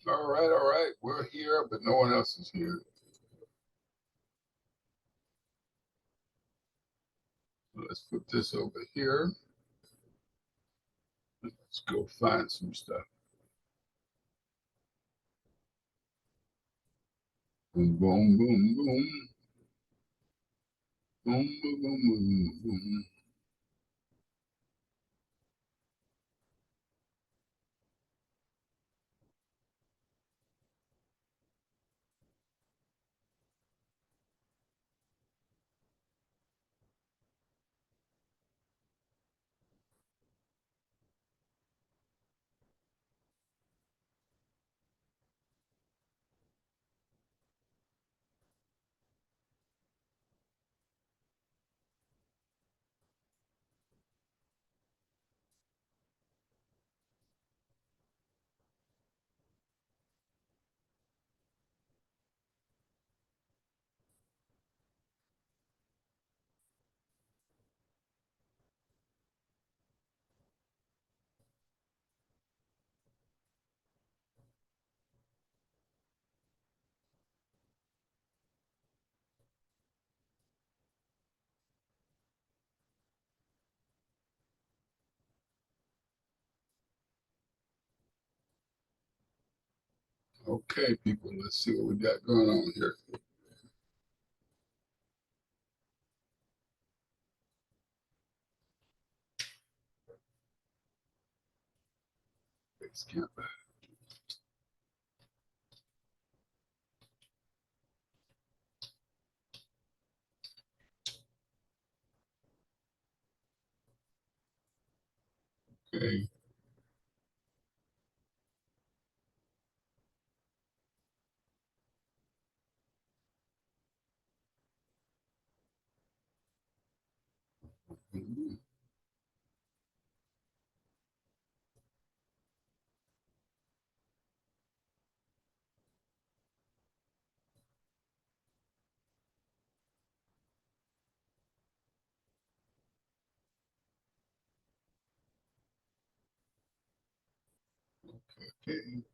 All right, all right. We're here, but no one else is here. Let's put this over here. Let's go find some stuff. Boom, boom, boom, boom. Boom, boom, boom, boom, boom. Okay, people, let's see what we got going on here. Base camp. Okay. Okay.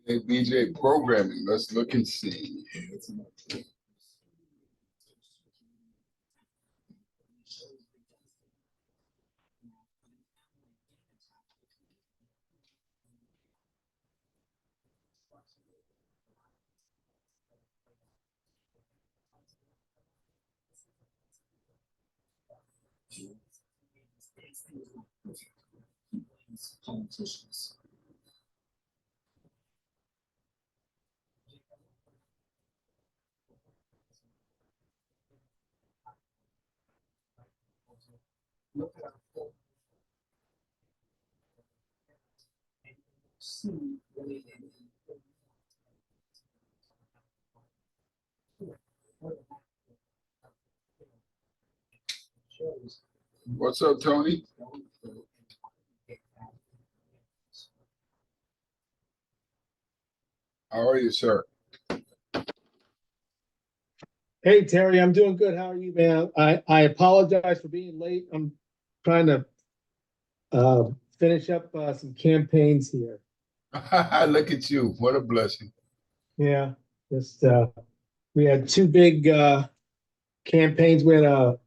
NABJ programming. Let's look and see. What's up, Tony? How are you, sir? Hey, Terry, I'm doing good. How are you, man? I apologize for being late. I'm trying to finish up some campaigns here. Look at you. What a blessing. Yeah, just we had two big campaigns. We had a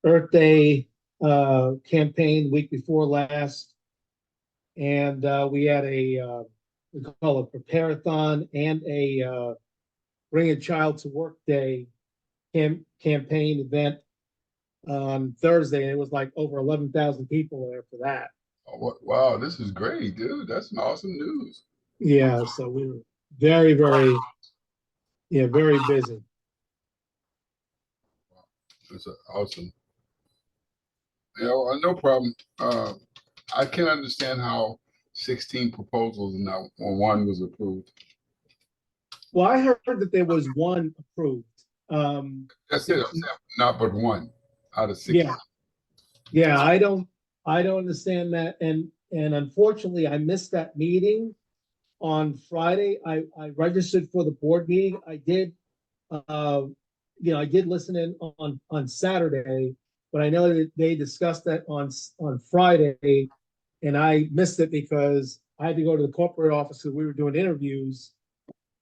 Earth Day campaign the week before last, and we had a we call it Prepare-a-thon and a Bring a Child to Work Day campaign event on Thursday, and it was like over 11,000 people there for that. Oh, wow, this is great, dude. That's an awesome news. Yeah, so we were very, very, very busy. That's awesome. Yeah, well, no problem. I can understand how 16 proposals and not one was approved. Well, I heard that there was one approved. That's it. Not but one out of 16. Yeah, I don't understand that, and unfortunately, I missed that meeting on Friday. I registered for the board meeting. I did, I did listen in on Saturday, but I know that they discussed that on Friday, and I missed it because I had to go to the corporate office because we were doing interviews.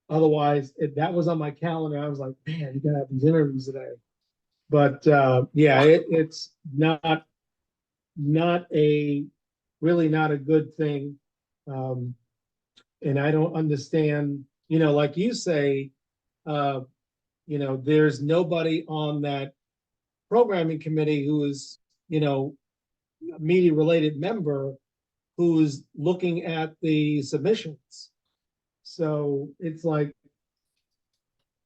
Otherwise, that was on my calendar. I was like, man, you gotta have these interviews today. But yeah, it's not a really not a good thing. And I don't understand, like you say, there's nobody on that programming committee who is, a media related member who's looking at the submissions. So it's like,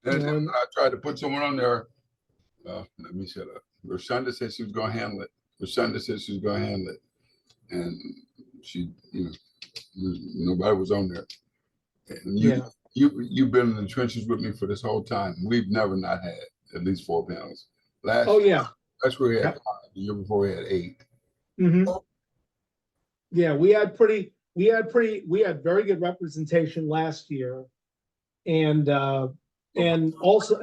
And I tried to put someone on there. Let me shut up. Rashonda said she was going to handle it. Rashonda said she was going to handle it. And she, nobody was on there. And you've been in the trenches with me for this whole time. We've never not had at least 4 panels. Last year we had 5. The year before we had 8. Mm-hmm. Yeah, we had very good representation last year, and also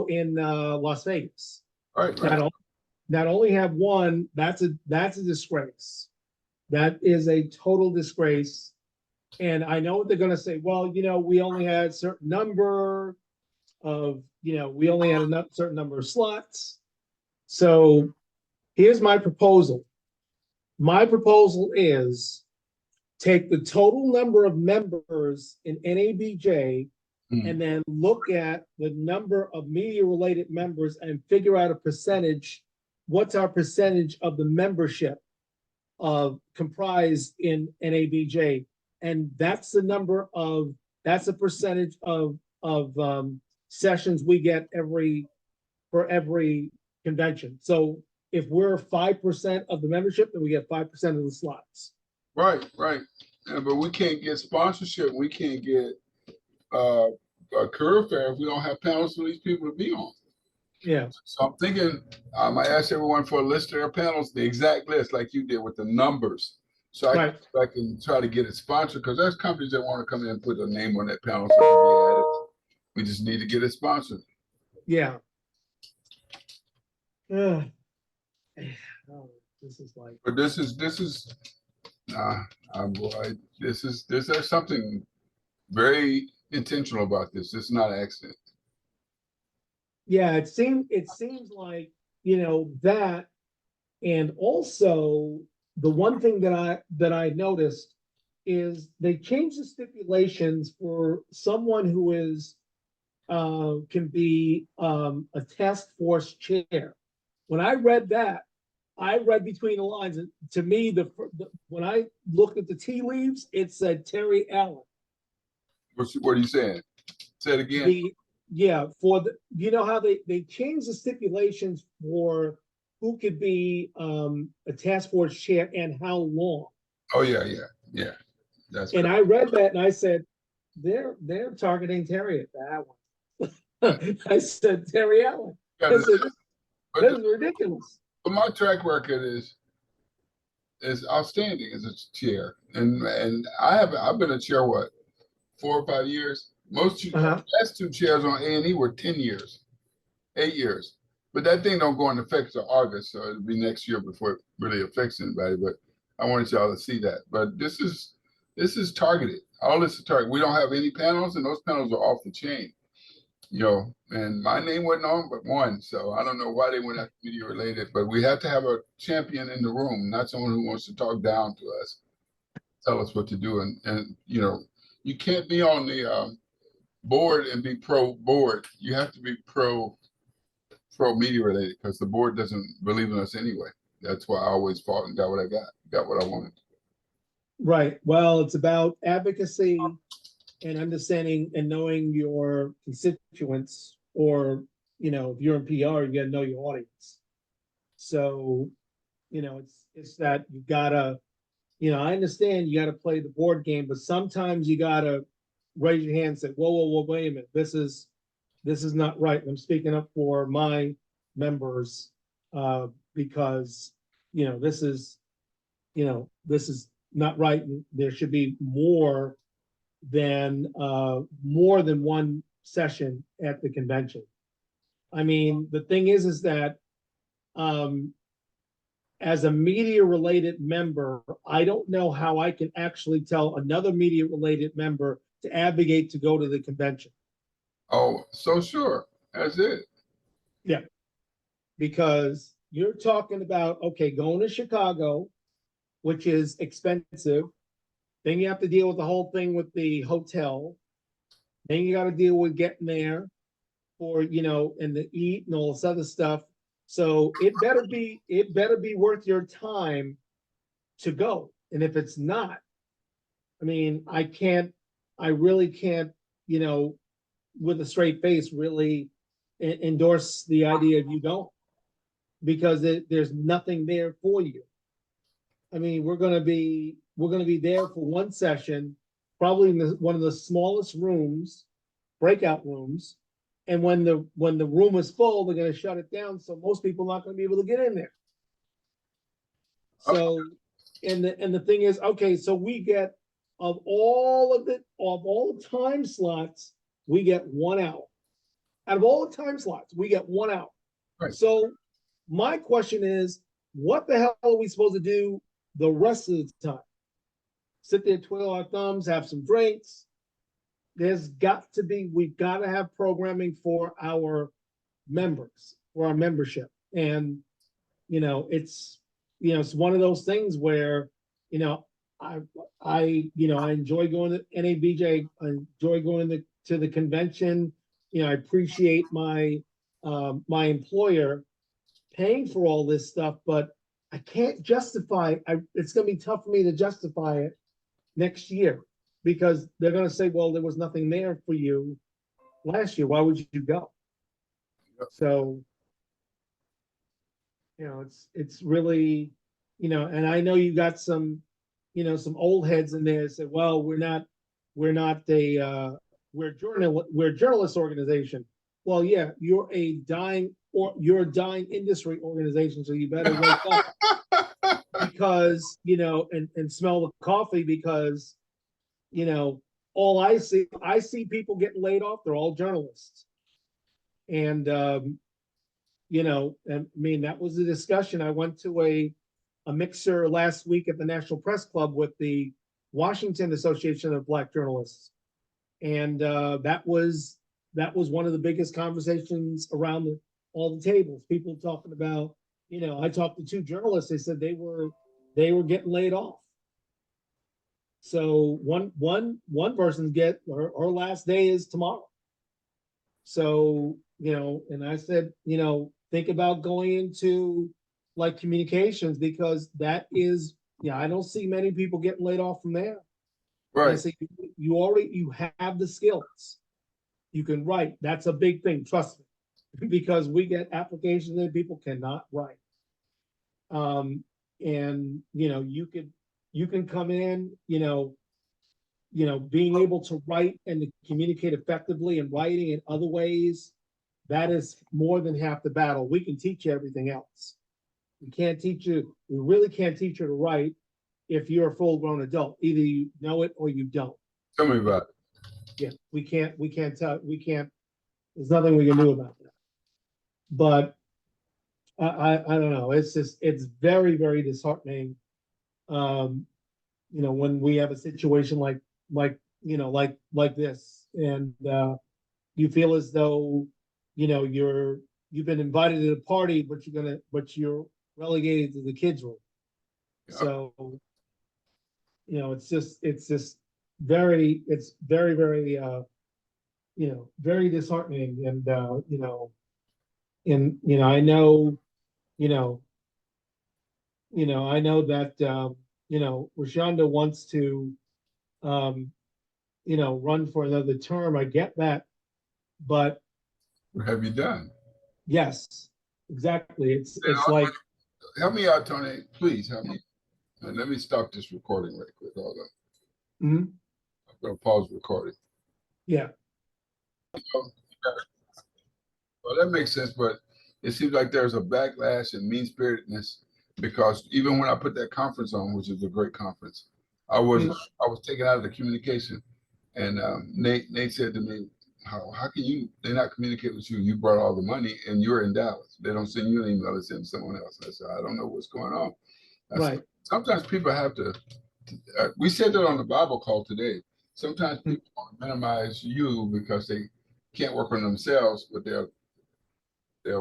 in Las Vegas. Right. Not only have one, that's a disgrace. That is a total disgrace. And I know what they're gonna say, well, we only had a certain number of, we only had a certain number of slots. So here's my proposal. My proposal is take the total number of members in NABJ and then look at the number of media-related members and figure out a percentage. What's our percentage of the membership comprised in NABJ? And that's the that's a percentage of sessions we get for every convention. So if we're 5% of the membership, then we get 5% of the slots. Right. Yeah, but we can't get sponsorship. We can't get a career fair if we don't have panels for these people to be on. Yeah. So I'm thinking I might ask everyone for a list of their panels, the exact list, like you did with the numbers. So I can try to get it sponsored, because there's companies that want to come in and put a name on that panel so it can be added. We just need to get it sponsored. Yeah. Oh, this is like. But this is there's something very intentional about this. It's not an accident. Yeah, it seems like, that, and also the one thing that I noticed is they changed the stipulations for someone who is can be a task force chair. When I read that, I read between the lines. And to me, when I looked at the tea leaves, it said Terry Allen. What are you saying? Say it again. How they changed the stipulations for who could be a task force chair and how long. Oh yeah. That's and I read that and I said, they're targeting Terry at that one. I said Terry Allen. This is ridiculous. But my track record is outstanding as a chair, and I've been a chair 4 or 5 years. Last 2 chairs on A&E were 10 years, 8 years. But that thing don't go into effect until August, so it'll be next year before it really affects anybody. But I wanted y'all to see that. But this is targeted. All this is targeted. We don't have any panels, and those panels are off the chain. And my name wasn't on but one, so I don't know why they went after media related. But we have to have a champion in the room, not someone who wants to talk down to us, tell us what to do, and you can't be on the board and be pro board. You have to be pro media related, because the board doesn't believe in us anyway. That's why I always fought and got what I got what I wanted. Right. Well, it's about advocacy and understanding and knowing your constituents, or if you're in PR, you gotta know your audience. So it's that you gotta, I understand you gotta play the board game, but sometimes you gotta raise your hand and say, whoa, wait a minute, this is not right. And I'm speaking up for my members, because this is not right, and there should be more than one session at the convention. I mean, the thing is that as a media related member, I don't know how I can actually tell another media related member to advocate to go to the convention. Oh, so sure. That's it. Yeah. Because you're talking about, okay, going to Chicago, which is expensive. Then you have to deal with the whole thing with the hotel. Then you got to deal with getting there and the eat and all this other stuff. So it better be worth your time to go. And if it's not, I mean, I really can't, with a straight face, really endorse the idea of you going, because there's nothing there for you. I mean, we're going to be there for one session, probably in one of the smallest rooms, breakout rooms. And when the room is full, they're going to shut it down. So most people are not going to be able to get in there. So, and the thing is, okay, so we get of all the time slots, we get 1 hour. Out of all the time slots, we get 1 hour. Right. So my question is, what the hell are we supposed to do the rest of the time. Sit there, twiddle our thumbs, have some drinks. We've got to have programming for our members, for our membership. And, it's one of those things where, I enjoy going to NABJ. I enjoy going to the convention. I appreciate my employer paying for all this stuff, but I can't justify. It's going to be tough for me to justify it next year because they're going to say, "Well, there was nothing there for you last year. Why would you go?" So, it's really, and I know you got some old heads in there that say, well, we're not we're a journalist organization. Well, yeah, you're a dying industry organization, so you better wake up because, and smell the coffee because, all I see people getting laid off, they're all journalists. And and I mean, that was a discussion. I went to a mixer last week at the National Press Club with the Washington Association of Black Journalists. And that was one of the biggest conversations around all the tables. People talking about, I talked to two journalists. They said they were getting laid off. So one person her last day is tomorrow. So, and I said, think about going into like communications because that is, I don't see many people getting laid off from there. Right. I say you have the skills. You can write. That's a big thing. Trust me, because we get applications that people cannot write. And you can come in, being able to write and to communicate effectively and writing in other ways. That is more than half the battle. We can teach you everything else. We really can't teach you to write if you're a full-grown adult. Either you know it or you don't. Tell me about it. Yeah, we can't, there's nothing we can do about that. But I don't know. It's very, very disheartening. When we have a situation like this, and you feel as though, you've been invited to the party, but you're relegated to the kids' room. Yeah. So, it's very, very, very disheartening. And, I know, I know that, Rashonda wants to, run for another term. I get that, but what have you done? Yes, exactly. It's like, help me out, Tony. Please help me. And let me stop this recording right quick. Hold on. mm-hmm. I'm gonna pause the recording. Yeah. Well, that makes sense, but it seems like there's a backlash and mean-spiritedness because even when I put that conference on, which is a great conference, I was taken out of the communication, and Nate said to me, "How can they not communicate with you? You brought all the money, and you're in Dallas. They don't send you an email; they send someone else." I said, "I don't know what's going on." Right. Sometimes people have to. We said that on the Bible call today. Sometimes people want to minimize you because they can't work on themselves, but they'll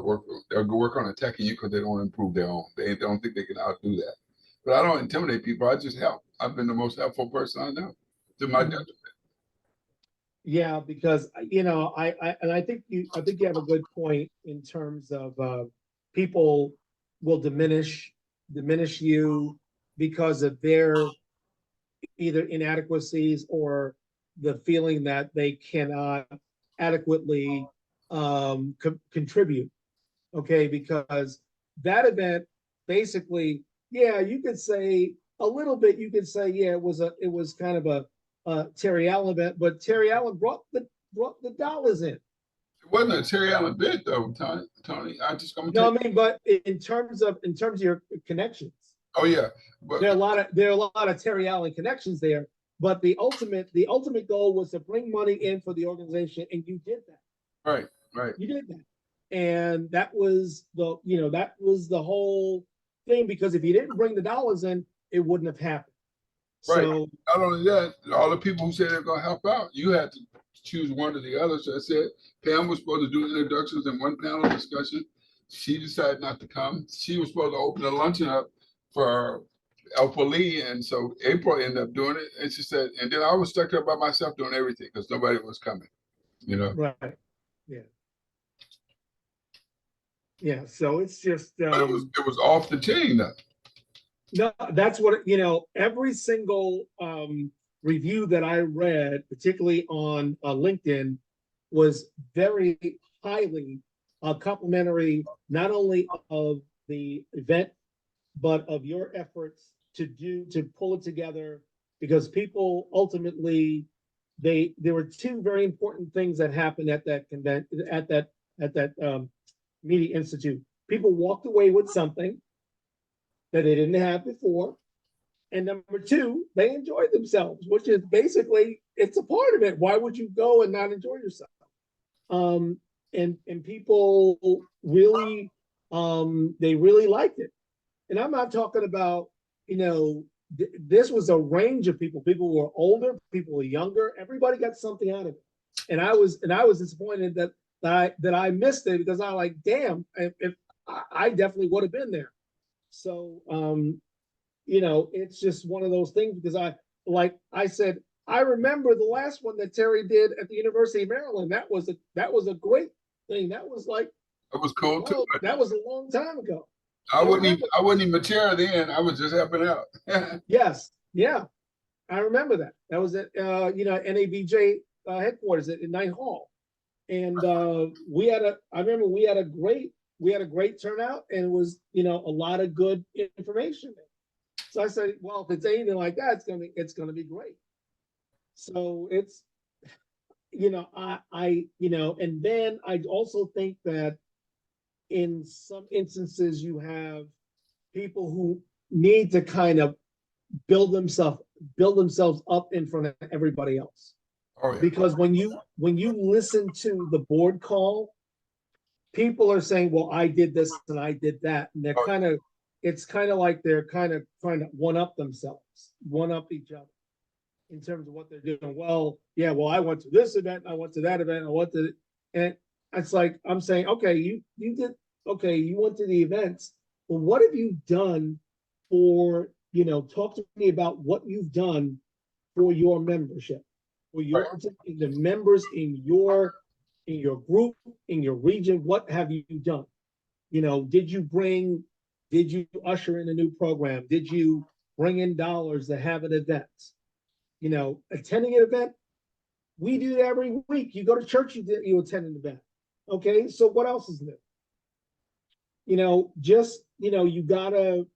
work on attacking you because they don't want to improve their own. They don't think they can outdo that. But I don't intimidate people. I just help. I've been the most helpful person I know, to my detriment. Yeah, because I think you have a good point in terms of people will diminish you because of their either inadequacies or the feeling that they cannot adequately contribute. Okay, because that event basically, yeah, you could say a little bit. You could say, yeah, it was kind of a Terry Allen event, but Terry Allen brought the dollars in. It wasn't a Terry Allen bid though, Tony. I just gonna. No, I mean, but in terms of your connections. Oh yeah, but there are a lot of Terry Allen connections there. But the ultimate goal was to bring money in for the organization, and you did that. Right. You did that. And that was the whole thing, because if you didn't bring the dollars in, it wouldn't have happened. Right. So Not only that, all the people who said they're going to help out, you had to choose one or the other. So I said Pam was supposed to do introductions and one panel discussion. She decided not to come. She was supposed to open the luncheon up for Alpha Lee, and so April ended up doing it. And she said, and then I was stuck there by myself doing everything because nobody was coming. You know. right, yeah, yeah. So it's just But it was off the chain though. no. That's what every single review that I read, particularly on LinkedIn, was very highly complimentary, not only of the event, but of your efforts to pull it together, because people ultimately there were two very important things that happened at that media institute. People walked away with something that they didn't have before, and number two, they enjoyed themselves, which is basically, it's a part of it. Why would you go and not enjoy yourself? And people really they really liked it. And I'm not talking about, this was a range of people. People were older, people were younger, everybody got something out of it. And I was disappointed that I missed it, because I like, damn, if I definitely would have been there. So it's just one of those things, because I said, I remember the last one that Terry did at the University of Maryland. That was a great thing. That was like, It was cool too. that was a long time ago. I wasn't even chair then. I was just helping out. Yes, yeah, I remember that. That was at NABJ headquarters at Knight Hall, and I remember we had a great turnout, and it was a lot of good information. So I said, well, if it's anything like that, it's gonna be great. So it's and then I also think that in some instances you have people who need to kind of build themselves up in front of everybody else. Oh, yeah. Because when you listen to the board call, people are saying, well, I did this and I did that, and it's kind of like they're kind of trying to one up each other in terms of what they're doing. Well, yeah, well, I went to this event, I went to that event, and it's like, I'm saying, okay, you went to the events, but what have you done for, talk to me about what you've done for your membership, for the members in your group, in your region. What have you done? Did you usher in a new program? Did you bring in dollars to have an event? Attending an event, we do that every week. You go to church, you attend an event. Okay, so what else is new? You gotta,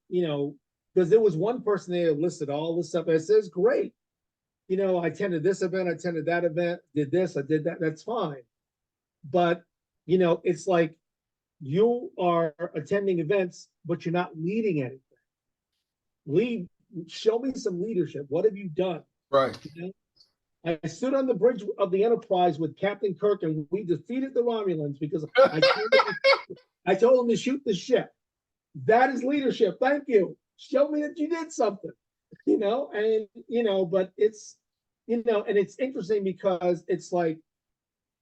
because there was one person there who listed all this stuff. And it says, great. I attended this event, I attended that event, did this, I did that. That's fine. But, it's like you are attending events, but you're not leading anything. Show me some leadership. What have you done? Right. I stood on the bridge of the Enterprise with Captain Kirk, and we defeated the Romulans because I told him to shoot the ship. That is leadership. Thank you. Show me that you did something, but it's, and it's interesting because it's like,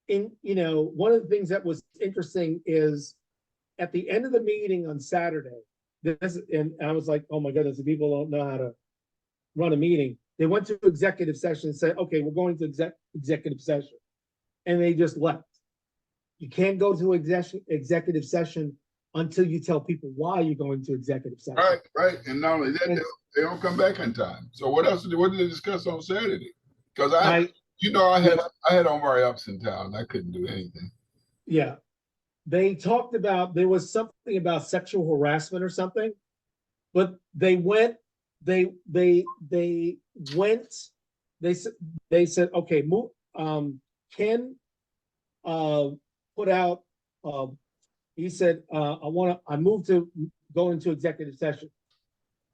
one of the things that was interesting is at the end of the meeting on Saturday, and I was like, oh my goodness, the people don't know how to run a meeting. They went to executive session and said, okay, we're going to executive session. And they just left. You can't go to executive session until you tell people why you're going to executive session. Right. And not only that, they don't come back in time. So what did they discuss on Saturday? Because I had all my ups and downs. I couldn't do anything. Yeah. They talked about, there was something about sexual harassment or something, but they said, okay, Ken put out, he said, I moved to go into executive session.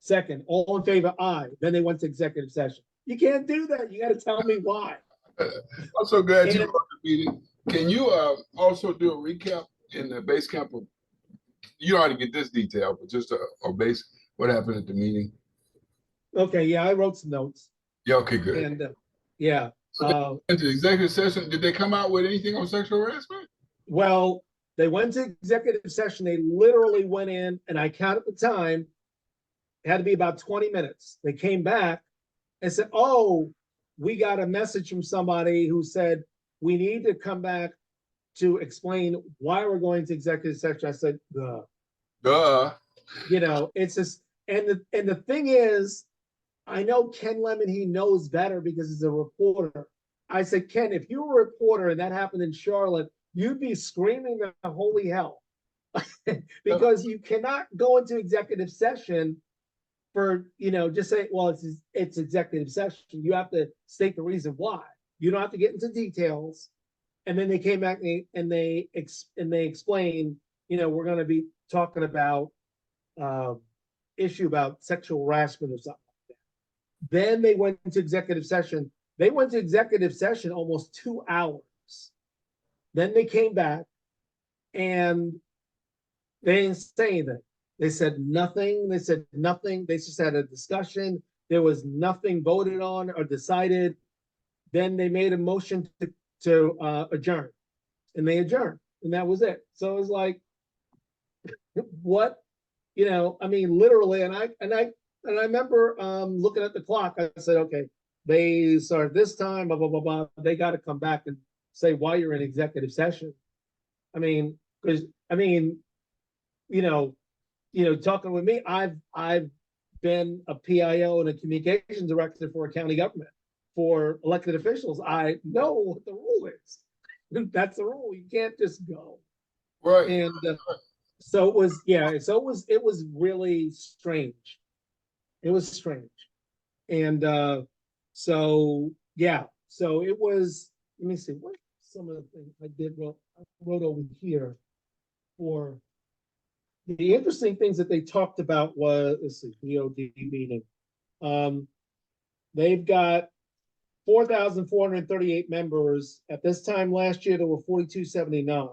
Second, all in favor, aye. Then they went to executive session. You can't do that. You got to tell me why. I'm so glad you were at the meeting. Can you also do a recap in the base camp of, you don't have to get this detail, but just a base, what happened at the meeting? Okay, yeah, I wrote some notes Yeah, okay, good. and, yeah. So into the executive session, did they come out with anything on sexual harassment? Well, they went to executive session. They literally went in, and I counted the time. It had to be about 20 minutes. They came back and said, "Oh, we got a message from somebody who said we need to come back to explain why we're going to executive session." I said, "Duh." Duh. It's just, and the thing is, I know Ken Lemon, he knows better because he's a reporter. I said, Ken, if you were a reporter and that happened in Charlotte, you'd be screaming the holy hell because you cannot go into executive session for, just say, well, it's executive session. You have to state the reason why. You don't have to get into details. And then they came back and they explained, we're going to be talking about issue about sexual harassment or something. Then they went into executive session. They went to executive session almost 2 hours. Then they came back and they didn't say anything. They said nothing. They said nothing. They just had a discussion. There was nothing voted on or decided. Then they made a motion to adjourn, and they adjourned, and that was it. So it was like, what, literally, and I remember looking at the clock. I said, okay, they started this time, blah blah blah blah. They got to come back and say why you're in executive session. Because talking with me, I've been a PIO and a communications director for a county government for elected officials. I know what the rule is. That's the rule. You can't just go. Right. And so it was, yeah. So it was really strange. It was strange. And so yeah. So it was. Let me see what some of the things I wrote over here for. The interesting things that they talked about was, let's see, BOD meeting. They've got 4,438 members. At this time last year, there were 4,279.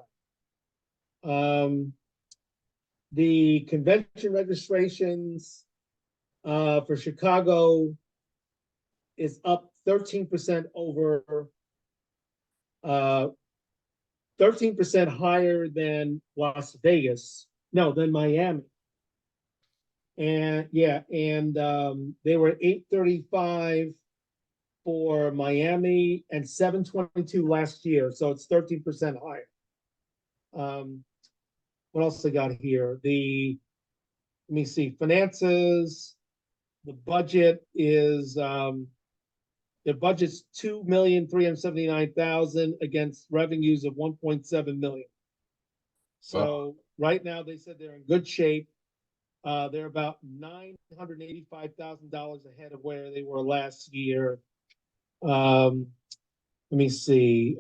The convention registrations for Chicago is up 13% over 13% higher than Las Vegas. No, than Miami. And yeah, and they were 835 for Miami and 722 last year. So it's 13% higher. What else I got here? Let me see, finances. The budget is the budget's 2,379,000 against revenues of 1.7 million. So right now they said they're in good shape. They're about $985,000 ahead of where they were last year. Let me see.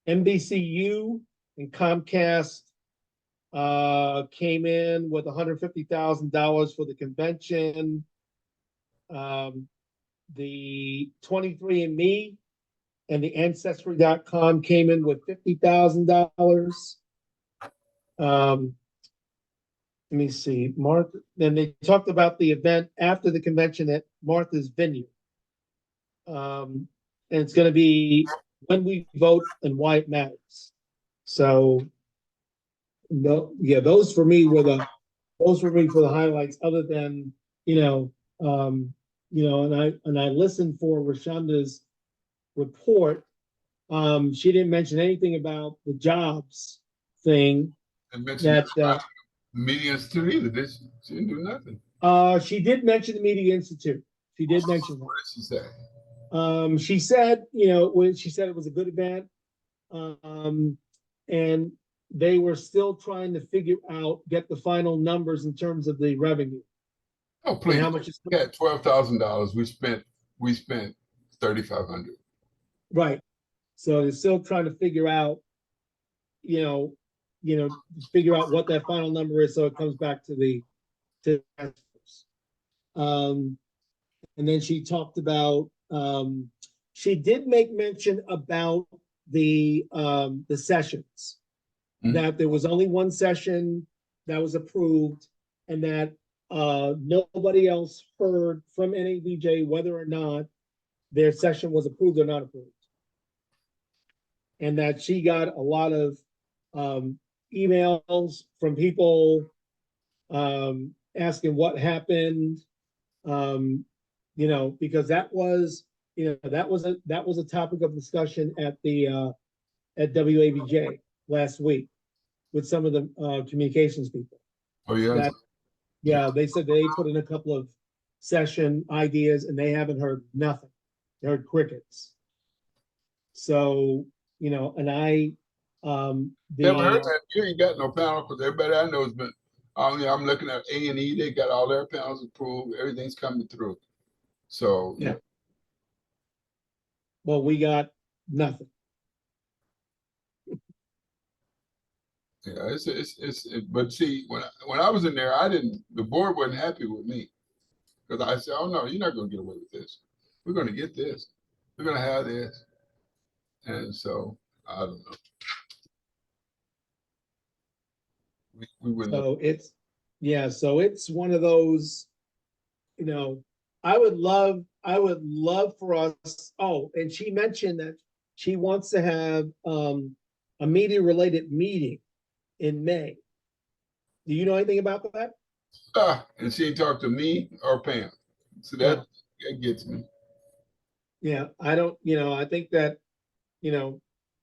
NBCU and Comcast came in with $150,000 for the convention. The 23andMe and the Ancestry.com came in with $50,000. Let me see, Martha. Then they talked about the event after the convention at Martha's Vineyard. And it's going to be when we vote and why it matters. So, no, yeah, those for me for the highlights. Other than and I listened for Rashonda's report. She didn't mention anything about the jobs thing. And mentioned that Media Institute either. She didn't do nothing. She did mention the Media Institute. She did mention that. What did she say? She said, she said it was a good event, and they were still trying to get the final numbers in terms of the revenue. Oh, please! How much is $12,000? We spent 3,500. Right. So they're still trying to figure out, figure out what that final number is, so it comes back to the and then she talked about. She did make mention about the sessions, that there was only one session that was approved, and that nobody else heard from NABJ whether or not their session was approved or not approved. And that she got a lot of emails from people asking what happened, because that was a topic of discussion at the at WABJ last week with some of the communications people. Oh, yeah. Yeah, they said they put in a couple of session ideas and they haven't heard nothing. They heard crickets. So, and Never heard that. You ain't got no panel because everybody I know has been. I'm looking at A&E. They got all their panels approved. Everything's coming through. So yeah. Well, we got nothing. Yeah, but see, when I was in there, the board wasn't happy with me because I said, "Oh no, you're not going to get away with this. We're going to get this. We're going to have this." And so I don't know. We wouldn't. So it's one of those, I would love for us. Oh, and she mentioned that she wants to have a media related meeting in May. Do you know anything about that? And she ain't talked to me or Pam. So that gets me. Yeah, I don't, I think that,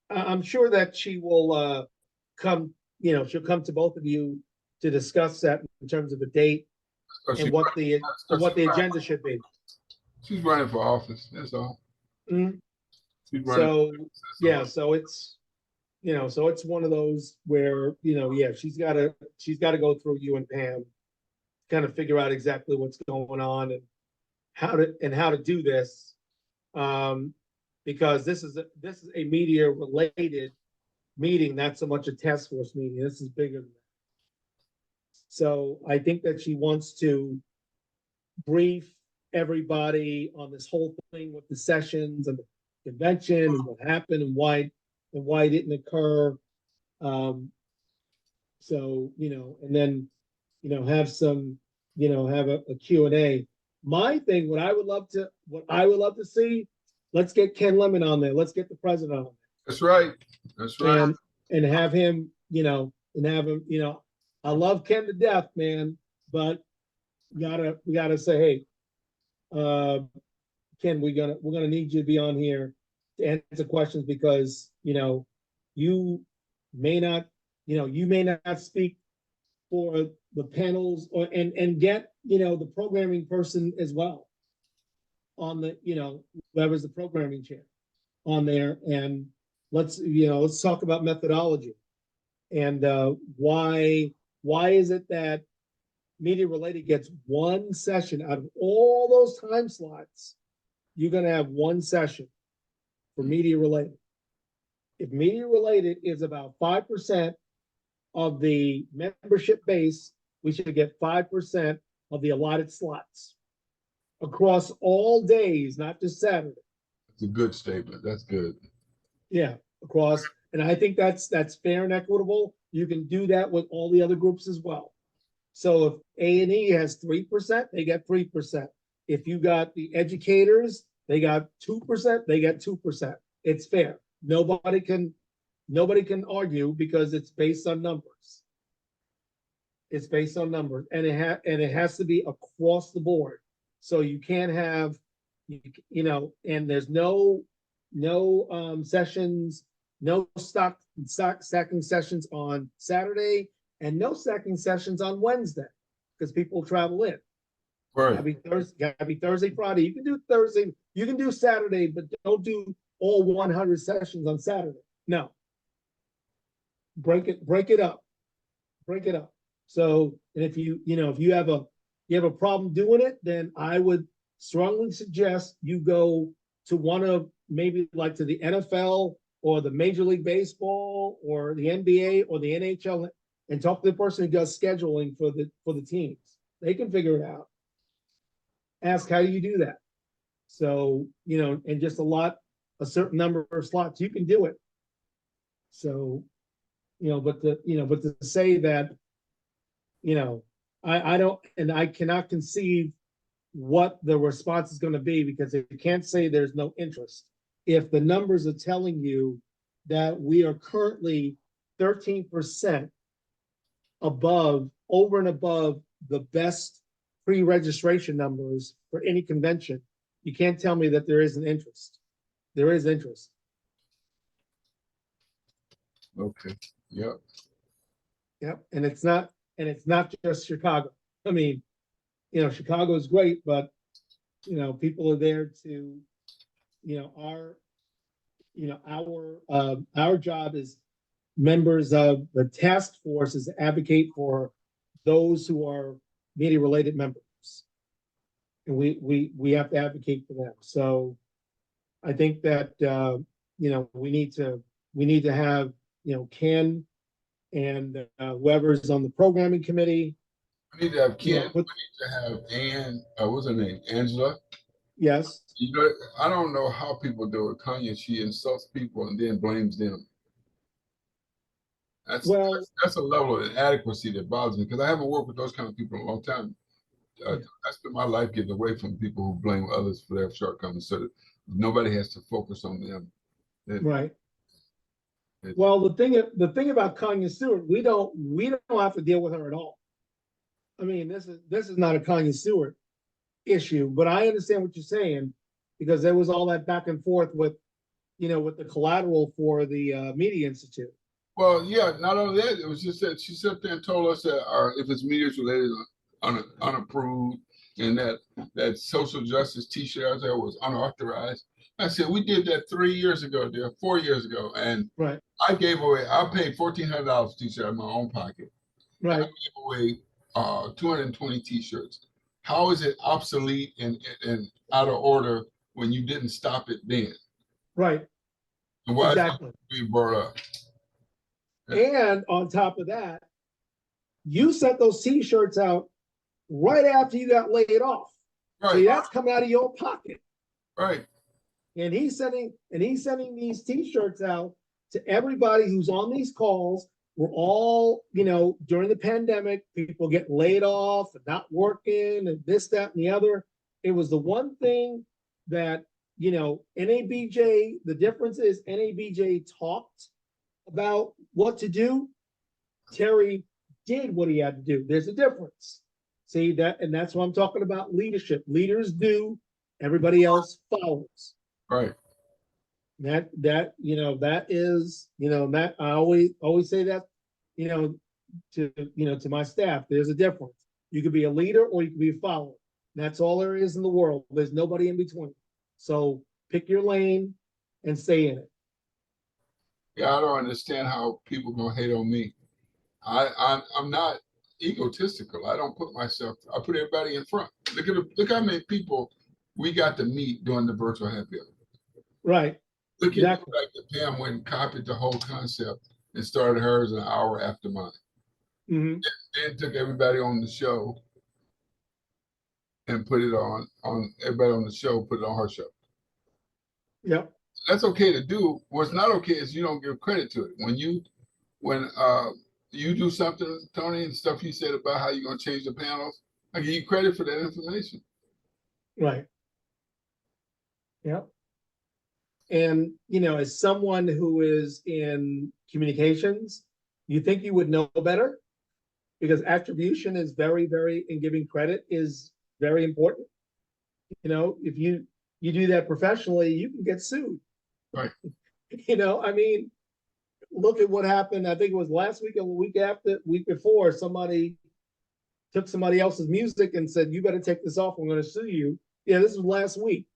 I'm sure that she will come, she'll come to both of you to discuss that in terms of the date and what the agenda should be. She's running for office. That's all. Mm-hmm. So it's so it's one of those where she's got to go through you and Pam, kind of figure out exactly what's going on and how to do this, because this is a media related meeting, not so much a task force meeting. This is bigger than that. So I think that she wants to brief everybody on this whole thing with the sessions and the convention and what happened and why it didn't occur. So, and then, have some, have a Q&A. My thing, what I would love to see, let's get Ken Lemon on there. Let's get the president on there. That's right. That's right. And have him, I love Ken to death, man, but we gotta say, hey, Ken, we're gonna need you to be on here to answer questions because you may not speak for the panels and get the programming person as well on the whoever's the programming chair on there, and let's talk about methodology and why is it that media related gets one session out of all those time slots. You're going to have one session for media related. If media related is about 5% of the membership base, we should get 5% of the allotted slots across all days, not just Saturday. That's a good statement. That's good. Yeah, across, and I think that's fair and equitable. You can do that with all the other groups as well. So if A&E has 3%, they get 3%. If you got the educators, they got 2%, they get 2%. It's fair. Nobody can argue because it's based on numbers. It's based on numbers, and it has to be across the board. So you can't have, and there's no sessions, no stacking sessions on Saturday, and no stacking sessions on Wednesday because people travel in. Right. Gotta be Thursday, Friday. You can do Thursday, you can do Saturday, but don't do all 100 sessions on Saturday. No. Break it up. So, and if you have a problem doing it, then I would strongly suggest you go to one of maybe like to the NFL or the Major League Baseball or the NBA or the NHL and talk to the person who does scheduling for the teams. They can figure it out. Ask how do you do that? So, and just a certain number of slots, you can do it. So, but to say that, I don't, and I cannot conceive what the response is going to be, because you can't say there's no interest. If the numbers are telling you that we are currently 13% above, over and above the best pre-registration numbers for any convention, you can't tell me that there isn't interest. There is interest. Okay. Yep. Yep. And it's not just Chicago. I mean, Chicago is great, but people are there to, our job is members of the task force is to advocate for those who are media related members. And we have to advocate for them. So I think that we need to have Ken and whoever's on the programming committee. We need to have Ken. We need to have Ann. What's her name? Angela. Yes. I don't know how people do it. Kanye, she insults people and then blames them. That's a level of inadequacy that bothers me, because I haven't worked with those kind of people in a long time. I spent my life getting away from people who blame others for their shortcomings, so that nobody has to focus on them. Right. Well, the thing about Kanye Stewart, we don't have to deal with her at all. I mean, this is not a Kanye Stewart issue, but I understand what you're saying, because there was all that back and forth with the collateral for the Media Institute. Well, yeah, not only that, it was just that she sat there and told us that if it's media related, unapproved, and that social justice T-shirt out there was unauthorized. I said, we did that 3 years ago, 4 years ago, and right. I paid $1,400 T-shirt out of my own pocket. Right. I gave away 220 T-shirts. How is it obsolete and out of order when you didn't stop it then? Right. And why exactly. Is it brought up? And on top of that, you sent those T-shirts out right after you got laid off. Right. So that's coming out of your pocket. Right. And he's sending these T-shirts out to everybody who's on these calls. We're all, during the pandemic, people get laid off and not working and this, that, and the other. It was the one thing that, NABJ, the difference is NABJ talked about what to do. Terry did what he had to do. There's a difference. See that, and that's what I'm talking about. Leadership. Leaders do, everybody else follows. Right. That is, that I always say that, to my staff. There's a difference. You could be a leader or you could be a follower. That's all there is in the world. There's nobody in between. So pick your lane and stay in it. Yeah, I don't understand how people gonna hate on me. I'm not egotistical. I don't put myself. I put everybody in front. Look how many people we got to meet during the virtual happy hour. Right. Look at like the Pam went and copied the whole concept and started hers an hour after mine. Mm-hmm. And took everybody on the show and put it on everybody on the show, put it on her show. Yep. That's okay to do. What's not okay is you don't give credit to it. When you do something, Tony, and stuff you said about how you're gonna change the panels, I give you credit for that information. Right. Yep. And as someone who is in communications, you think you would know better, because attribution is very, very, and giving credit is very important. If you do that professionally, you can get sued. Right. I mean, look at what happened. I think it was last week or the week before, somebody took somebody else's music and said, you better take this off, I'm going to sue you. Yeah, this was last week.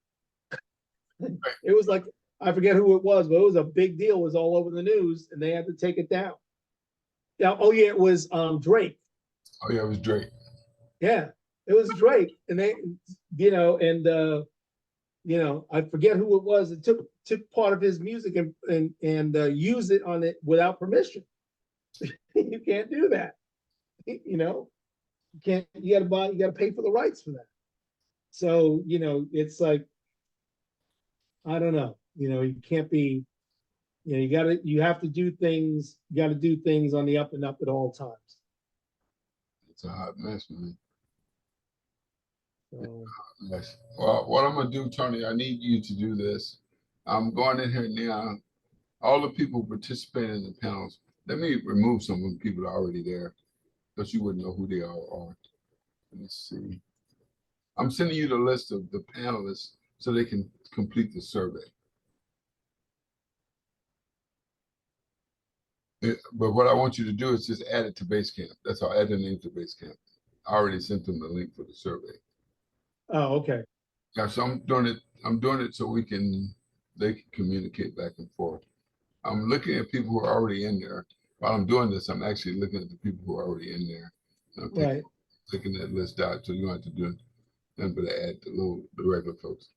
It was like, I forget who it was, but it was a big deal. It was all over the news, and they had to take it down. Yeah. Oh yeah, it was Drake. Oh yeah, it was Drake. Yeah, it was Drake, and they, I forget who it was. It took part of his music and used it on it without permission. You can't do that. You can't. You gotta pay for the rights for that. So it's like, I don't know. You can't be. You have to do things. You got to do things on the up and up at all times. It's a hot mess, man. So, Yes. Well, what I'm gonna do, Tony, I need you to do this. I'm going in here now. All the people participating in the panels, let me remove some of the people that are already there, because you wouldn't know who they all are. Let me see. I'm sending you the list of the panelists so they can complete the survey. But what I want you to do is just add it to Basecamp. That's all. Add the name to Basecamp. I already sent them the link for the survey. oh, okay. Yeah, so I'm doing it. I'm doing it so they can communicate back and forth. I'm looking at people who are already in there. While I'm doing this, I'm actually looking at the people who are already in there. And I'm Right. taking that list out, so you don't have to do nothing but add the regular folks.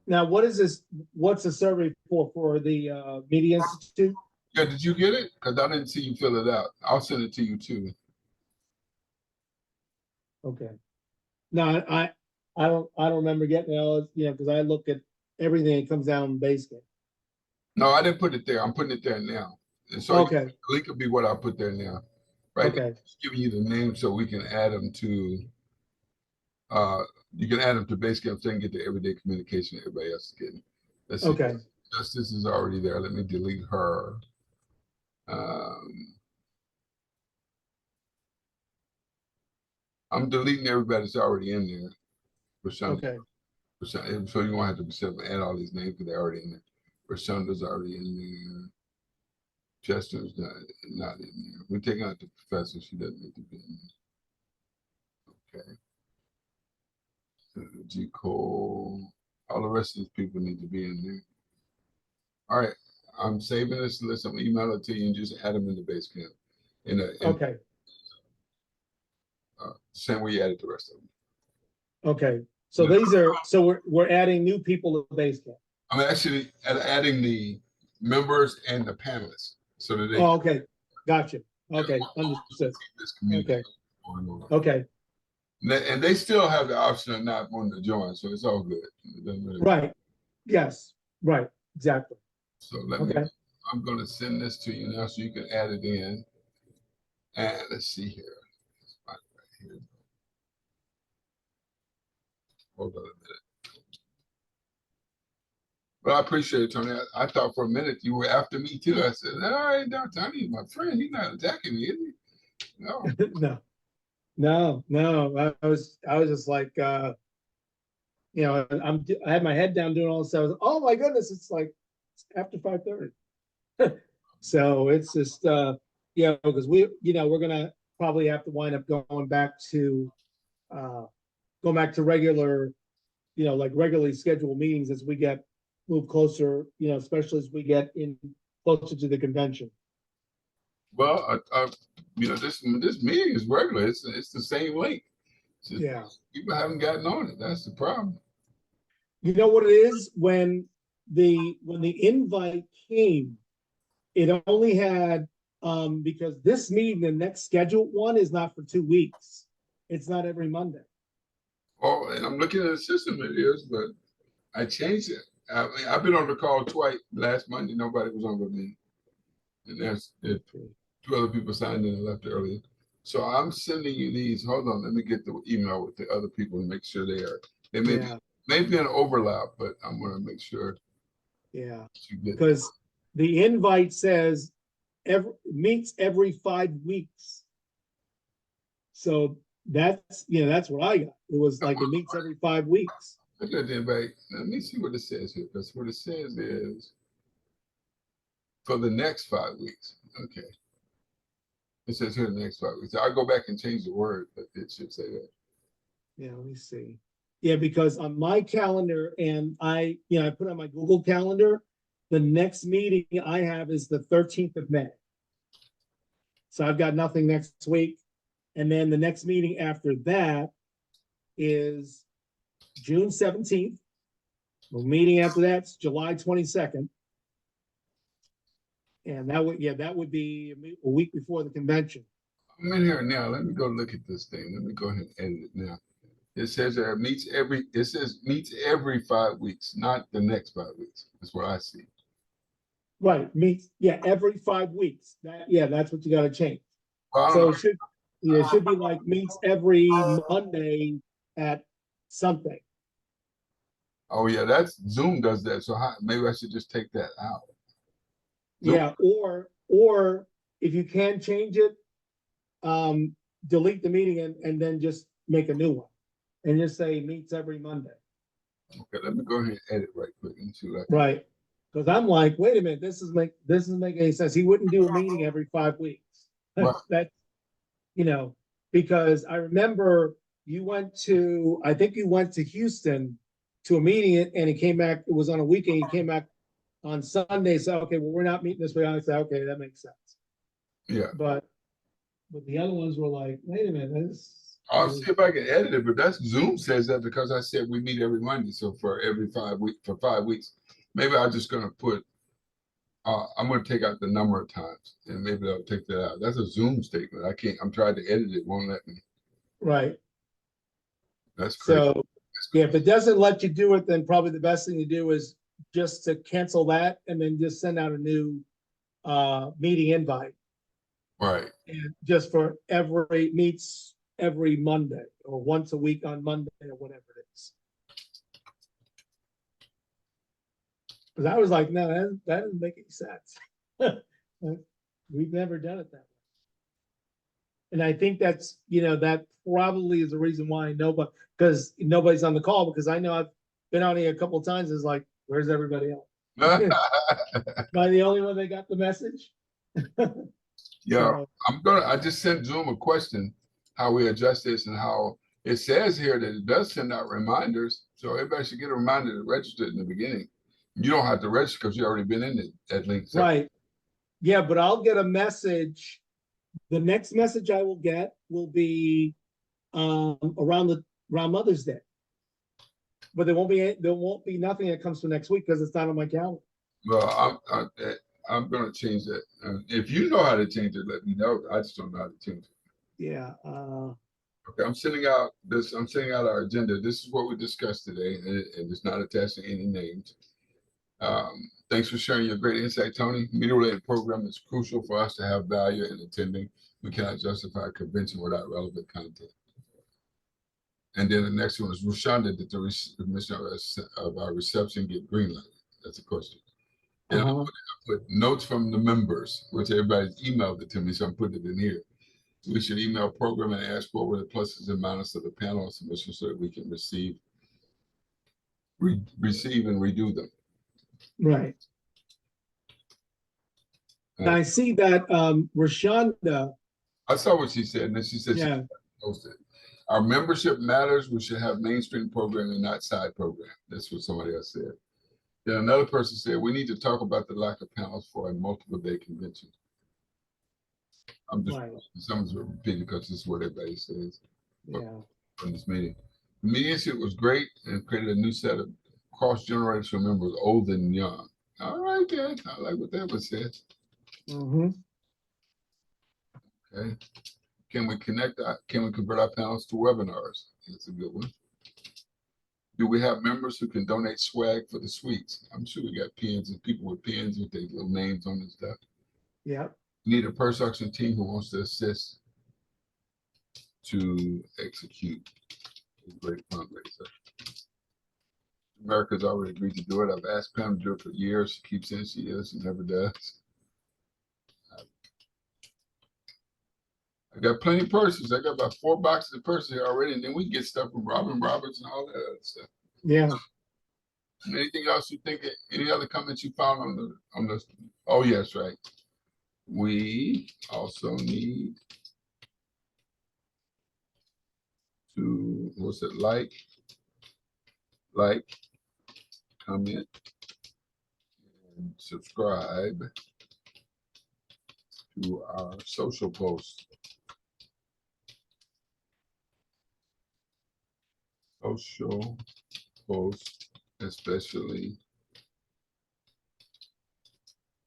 Now, what is this? What's the survey for the Media Institute? Yeah, did you get it? Because I didn't see you fill it out. I'll send it to you too. Okay. No, I don't remember getting it all, because I look at everything that comes down in Basecamp. No, I didn't put it there. I'm putting it there now. And so Okay. the link will be what I put there now. Right. Okay. Just giving you the name so we can add them to you can add them to Basecamp so you can get the everyday communication everybody else is getting. Let's see. Okay. Justice is already there. Let me delete her. I'm deleting everybody that's already in there for some. Okay. So you won't have to be add all these names because they're already in there. Rashanda's already in there. Chester's not in there. We're taking out the professor. She doesn't need to be in there. Okay. G. Cole. All the rest of these people need to be in there. All right. I'm saving this list. I'm gonna email it to you and just add them in the Basecamp. Okay. Same way you added the rest of them. Okay. So we're adding new people to Basecamp. I'm actually adding the members and the panelists so that they. Oh, okay. Gotcha. Okay. Understood. Okay. Okay. And they still have the option of not wanting to join, so it's all good. Really right. Yes. Right. Exactly. So I'm going to send this to you now so you can add it in. And let's see here. Right here. Hold on a minute. But I appreciate it, Tony. I thought for a minute you were after me too. I said, all right, now Tony's my friend. He's not attacking me, is he? No. No. I was just like, I had my head down doing all this stuff. Oh my goodness, it's like after 5:30. So it's just, because we're gonna probably have to wind up going back to regular, like regularly scheduled meetings as we move closer, especially as we get in closer to the convention. Well, this meeting is regular. It's the same link. Yeah. People haven't gotten on it. That's the problem. You know what it is? When the invite came, it only had because this meeting, the next scheduled one, is not for 2 weeks. It's not every Monday. Oh, and I'm looking at the system it is, but I changed it. I mean, I've been on the call twice. Last Monday, nobody was on with me. And there's 2 other people signed in and left earlier. So I'm sending you these. Hold on, let me get the email with the other people and make sure they may be an overlap, but I'm gonna make sure. Yeah. Because the invite says meets every 5 weeks. So that's what I got. It was like it meets every 5 weeks. Look at the invite. Let me see what it says here. Because what it says is for the next 5 weeks. Okay. It says here the next 5 weeks. I'll go back and change the word, but it should say that. Yeah, let me see. Yeah, because on my calendar, and I put on my Google Calendar, the next meeting I have is the 13th of May. So I've got nothing next week. And then the next meeting after that is June 17th. The meeting after that's July 22nd. And that would be a week before the convention. I'm in here now. Let me go look at this thing. Let me go ahead and edit it now. It says it meets every 5 weeks, not the next 5 weeks. That's what I see. Right, meets every 5 weeks. That's what you got to change. Well, So it should Yeah, it should be like meets every Monday at something. Oh yeah, that's Zoom does that. So maybe I should just take that out. Zoom. Yeah, or if you can change it, delete the meeting and then just make a new one. And just say meets every Monday. Okay, let me go ahead and edit right quick and see what I can. Right. Because I'm like, wait a minute, this doesn't make any sense. He wouldn't do a meeting every 5 weeks. Right. That's, because I remember I think you went to Houston to a meeting and he came back, it was on a weekend, he came back on Sunday, said, okay, well, we're not meeting this way. I said, okay, that makes sense. Yeah. But the other ones were like, wait a minute, I'll see if I can edit it, but that's Zoom says that because I said we meet every Monday. So for every 5 weeks, for 5 weeks, maybe I'm just gonna put, I'm gonna take out the number of times and maybe I'll take that out. That's a Zoom statement. I can't, I'm trying to edit it, won't let me. right. That's crazy. So, yeah, if it doesn't let you do it, then probably the best thing to do is just to cancel that and then just send out a new meeting invite. Right. And just for meets every Monday or once a week on Monday or whatever it is. Because I was like, no, that doesn't make any sense. We've never done it that way. And I think that's, that probably is the reason why because nobody's on the call, because I know I've been on here a couple of times. Is like, where's everybody else? Am I the only one that got the message? Yeah, I just sent Zoom a question, how we adjust this and how it says here that it does send out reminders. So everybody should get a reminder to register in the beginning. You don't have to register because you've already been in that link. Right. Yeah, but I'll get a message. The next message I will get will be around Mother's Day. But there won't be nothing that comes for next week because it's not on my calendar. Well, I'm going to change that. If you know how to change it, let me know. I just don't know how to change it. Yeah. Okay, I'm sending out our agenda. This is what we discussed today, and it's not attached to any names. Thanks for sharing your great insight, Tony. Media-related program is crucial for us to have value in attending. We cannot justify a convention without relevant content. And then the next one is Rushonda, did the mission of our reception get greenlighted? That's a question. And I put notes from the members, which everybody's emailed it to me, so I'm putting it in here. We should email program and ask what were the pluses and minuses of the panel submission so that we can receive and redo them. Right. And I see that Rashonda. I saw what she said, and then she said she posted. Our membership matters. We should have mainstream programming, not side program. That's what somebody else said. Then another person said we need to talk about the lack of panels for a multiple day convention. I'm just someone's repeating because this is what everybody says. Yeah. From this meeting. The mediumship was great and created a new set of cross-generational members, old and young. All right, guys. I like what that was said. Okay. Can we convert our panels to webinars? That's a good one. Do we have members who can donate swag for the suites? I'm sure we got pins and people with pins with their little names on and stuff. Yeah. Need a production team who wants to assist to execute a great fundraiser. America's already agreed to do it. I've asked Pam to do it for years. She keeps saying she is, she never does. I got plenty of purses. I got about 4 boxes of purses here already, and then we get stuff from Robin Roberts and all that other stuff. Yeah. Anything else you think? Any other comments you found on the? Oh yes, right. We also need to like, comment, and subscribe to our social posts. Social posts, especially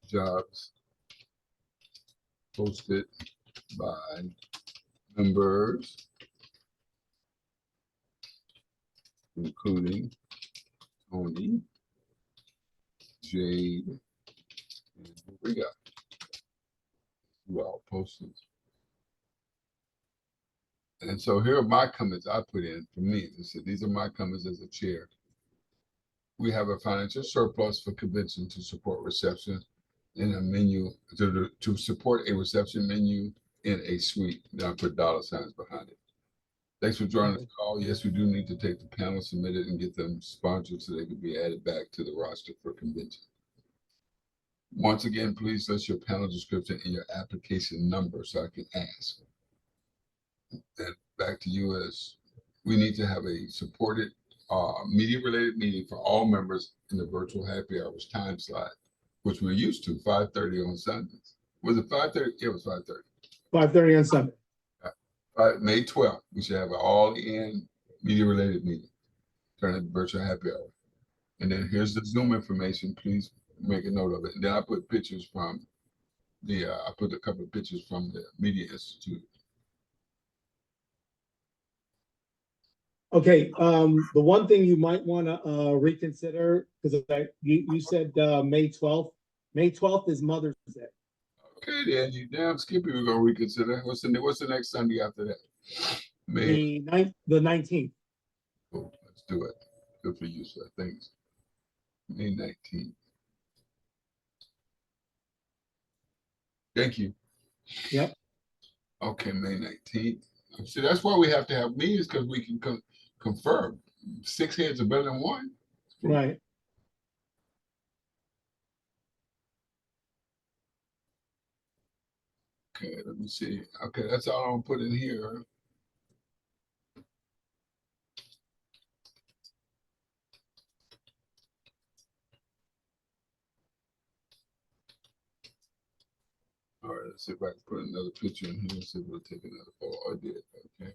jobs posted by members, including Tony, Jade, and who we got? Who all posted? And so here are my comments I put in for me. These are my comments as a chair. We have a financial surplus for convention to support reception in a menu, to support a reception menu in a suite. Then I put dollar signs behind it. Thanks for joining the call. Yes, we do need to take the panel submitted and get them sponsored so they can be added back to the roster for convention. Once again, please list your panel description and your application number so I can ask. And back to you as we need to have a supported media-related meeting for all members in the virtual happy hours time slot, which we're used to, 5:30 on Sundays. Was it 5:30? It was 5:30. 5:30 on Sunday. May 12th, we should have an all-in media-related meeting during the virtual happy hour. And then here's the Zoom information. Please make a note of it. And then I put pictures from I put a couple of pictures from the Media Institute. Okay, the one thing you might want to reconsider, because you said May 12th. May 12th is Mother's Day. Okay, then you damn Skippy, we're gonna reconsider. What's the next Sunday after that? May The 19th. Cool. Let's do it. Good for you, sir. Thanks. May 19th. Thank you. Yep. Okay, May 19th. See, that's why we have to have meetings, because we can confirm. 6 heads are better than one. Right. Okay, let me see. Okay, that's all I'm gonna put in here. All right, let's see if I can put another picture in here. See if we'll take another photo. I did. Okay.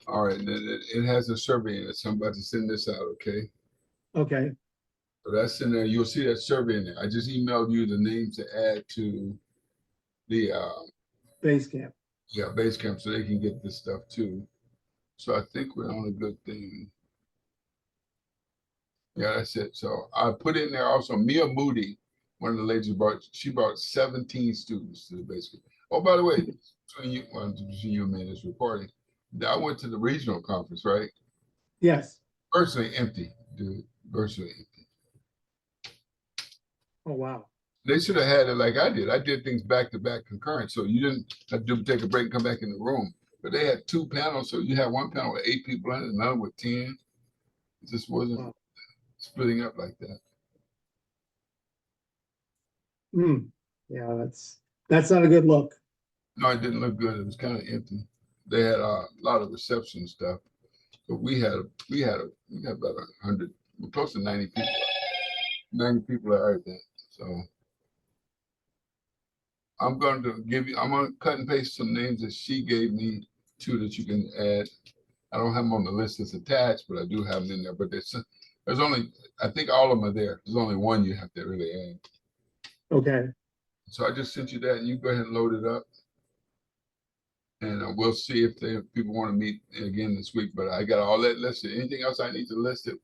All right, then it has a survey in it. So I'm about to send this out, okay? Okay. So that's in there. You'll see that survey in there. I just emailed you the names to add to the Base camp. yeah, base camp so they can get this stuff too. So I think we're on a good thing. Yeah, that's it. So I put in there also Mia Moody, one of the ladies she brought 17 students to the base camp. Oh, by the way, between you and me in this recording, I went to the regional conference, right? Yes. Virtually empty, dude. Virtually empty. Oh, wow. They should have had it like I did. I did things back to back concurrent. So you didn't have to take a break and come back in the room. But they had 2 panels. So you had one panel with 8 people in it, another with 10. It just wasn't splitting up like that. Yeah, that's not a good look. No, it didn't look good. It was kind of empty. They had a lot of reception stuff. But we had about 100, close to 90 people. 90 people at everything. So I'm going to cut and paste some names that she gave me too that you can add. I don't have them on the list that's attached, but I do have them in there. But there's only, I think all of them are there. There's only one you have to really add. Okay. So I just sent you that, and you go ahead and load it up. And we'll see if people want to meet again this week. But I got all that listed. Anything else I need to list that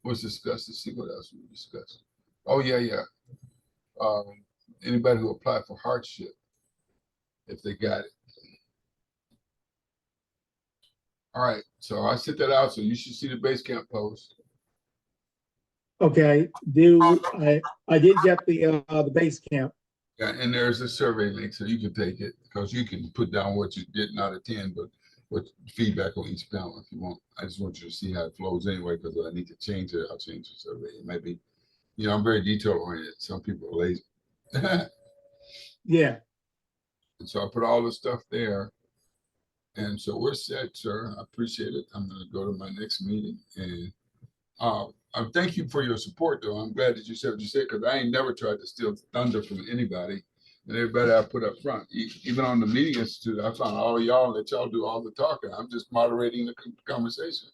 was discussed? Let's see what else we discussed. Oh, yeah. Anybody who applied for hardship, if they got it. All right, so I sent that out, so you should see the base camp post. Okay. I did get the base camp. Yeah, and there's a survey link, so you can take it because you can put down what you did not attend, but what feedback on each panel if you want. I just want you to see how it flows anyway, because I need to change it. I'll change the survey. It might be, I'm very detail oriented. Some people are lazy. Yeah. And so I put all the stuff there. And so we're set, sir. I appreciate it. I'm going to go to my next meeting. And I thank you for your support, though. I'm glad that you said what you said, because I ain't never tried to steal thunder from anybody. And everybody I put up front, even on the Media Institute, I found all y'all let y'all do all the talking. I'm just moderating the conversation.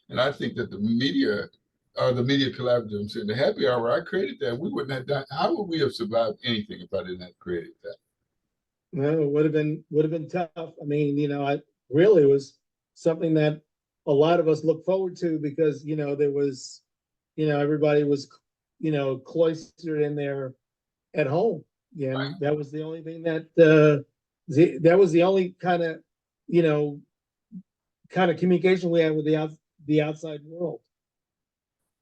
And I think that the media collaborative, I'm saying the happy hour, I created that. We wouldn't have done, how would we have survived anything if I didn't have created that? No, it would have been tough. I mean, I really was something that a lot of us look forward to because, there was, everybody was, cloistered in there at home. And that was the only thing that, that was the only kind of, you know, kind of communication we had with the outside world.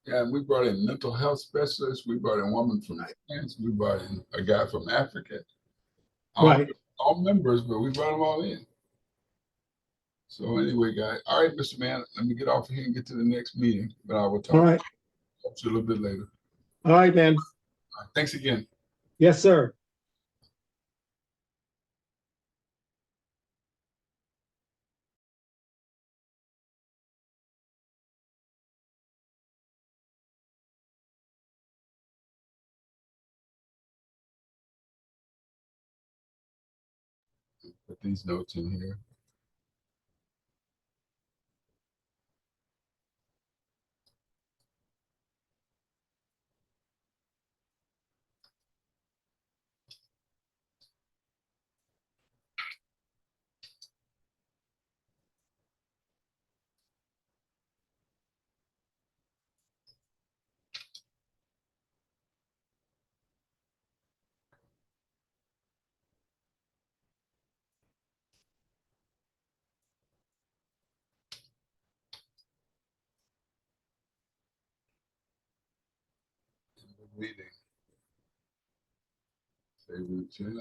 Yeah, and we brought in mental health specialists. We brought in a woman from France. We brought in a guy from Africa. Right. All members, but we brought them all in. So anyway, guys, all right, Mr. Man, let me get off of here and get to the next meeting, but I will All right. talk to you a little bit later. All right, man. All right, thanks again. Yes, sir. Put these notes in here. Meeting. Favorite chat.